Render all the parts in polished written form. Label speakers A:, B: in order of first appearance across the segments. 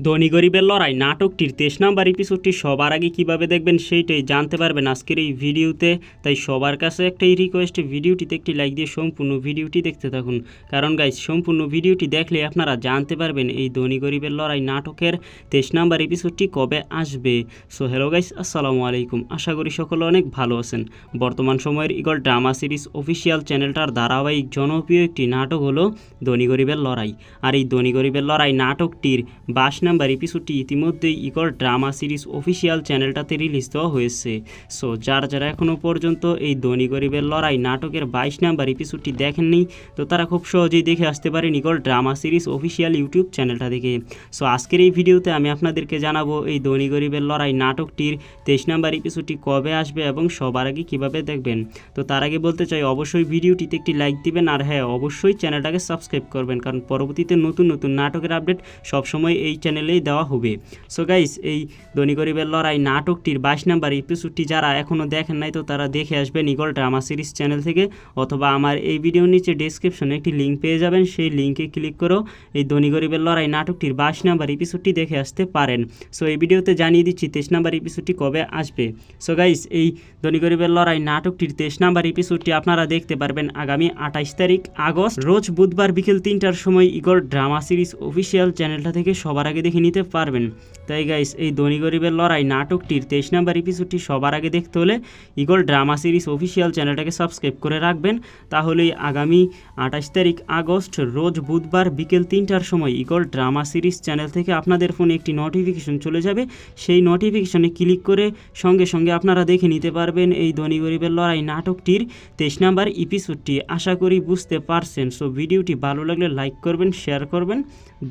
A: ধনী গরিবের লড়াই নাটকটির 23 নম্বর এপিসোডটি সবার আগে কিভাবে দেখবেন সেইটাই জানতে পারবেন আজকের এই ভিডিওতে। তাই সবার কাছে একটাই রিকোয়েস্ট, ভিডিওটিতে একটি লাইক দিয়ে সম্পূর্ণ ভিডিওটি দেখতে থাকুন, কারণ গাইস সম্পূর্ণ ভিডিওটি দেখলে আপনারা জানতে পারবেন এই ধনী গরিবের লড়াই নাটকের 23 নম্বর এপিসোডটি কবে আসবে। সো হ্যালো গাইস, আসসালামু আলাইকুম। আশা করি সকলে অনেক ভালো আছেন। বর্তমান সময়ের ইগল ড্রামা সিরিজ অফিসিয়াল চ্যানেলটার ধারাবাহিক জনপ্রিয় একটি নাটক হলো ধনী গরিবের লড়াই। আর এই ধনী গরিবের লড়াই নাটকটির 22 নম্বর এপিসোডটি ইতিমধ্যেই ইগল ড্রামা সিরিজ অফিসিয়াল চ্যানেলটাতে রিলিজ দেওয়া হয়েছে। সো যারা এখনও পর্যন্ত এই ধনী গরিবের লড়াই নাটকের 22 নম্বর এপিসোডটি দেখেননি, তো তারা খুব সহজেই দেখে আসতে পারেন eagle drama series official YouTube চ্যানেলটা থেকে। সো আজকের এই ভিডিওতে আমি আপনাদেরকে জানাবো এই ধনী গরিবের লড়াই নাটকটির 23 নম্বর এপিসোডটি কবে আসবে এবং সবার আগে কীভাবে দেখবেন। তো তার আগে বলতে চাই, অবশ্যই ভিডিওটিতে একটি লাইক দিবেন, আর হ্যাঁ অবশ্যই চ্যানেলটাকে সাবস্ক্রাইব করবেন, কারণ পরবর্তীতে নতুন নতুন নাটকের আপডেট সবসময় এই চ্যানেলেই দেওয়া হবে। সো গাইস, এই ধনী গরিবের লড়াই নাটকটির 22 নম্বর এপিসোডটি যারা এখনও দেখেন নাই, তো তারা দেখে আসবেন ইগল ড্রামা সিরিজ চ্যানেল থেকে, অথবা আমার এই ভিডিওর নিচে ডেসক্রিপশনে একটি লিঙ্ক পেয়ে যাবেন, সেই লিঙ্কে ক্লিক করেও এই ধনী গরিবের লড়াই নাটকটির 22 নম্বর এপিসোডটি দেখে আসতে পারেন। সো এই ভিডিওতে জানিয়ে দিচ্ছি 23 নম্বর এপিসোডটি কবে আসবে। সো গাইস, এই ধনী গরিবের লড়াই নাটকটির 23 নম্বর এপিসোডটি আপনারা দেখতে পারবেন আগামী 28 তারিখ আগস্ট রোজ বুধবার বিকেল 3টার সময় ইগল ড্রামা সিরিজ অফিসিয়াল চ্যানেলটা থেকে সবার আগে দেখে নিতে পারবেন। তাই গাইস, এই ধনী গরিবের লড়াই নাটকটির 23 নম্বর এপিসোডটি সবার আগে দেখতে হলে ইগল ড্রামা সিরিজ অফিসিয়াল চ্যানেলটাকে সাবস্ক্রাইব করে রাখবেন। তাহলেই আগামী 28 তারিখ আগস্ট রোজ বুধবার বিকেল 3টার সময় ইগল ড্রামা সিরিজ চ্যানেল থেকে আপনাদের ফোনে একটি নোটিফিকেশন চলে যাবে। সেই নোটিফিকেশনে ক্লিক করে সঙ্গে সঙ্গে আপনারা দেখে নিতে পারবেন এই ধনী গরিবের লড়াই নাটকটির 23 নম্বর এপিসোডটি। আশা করি বুঝতে পারছেন। সো ভিডিওটি ভালো লাগলে লাইক করবেন, শেয়ার করবেন।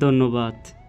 A: ধন্যবাদ।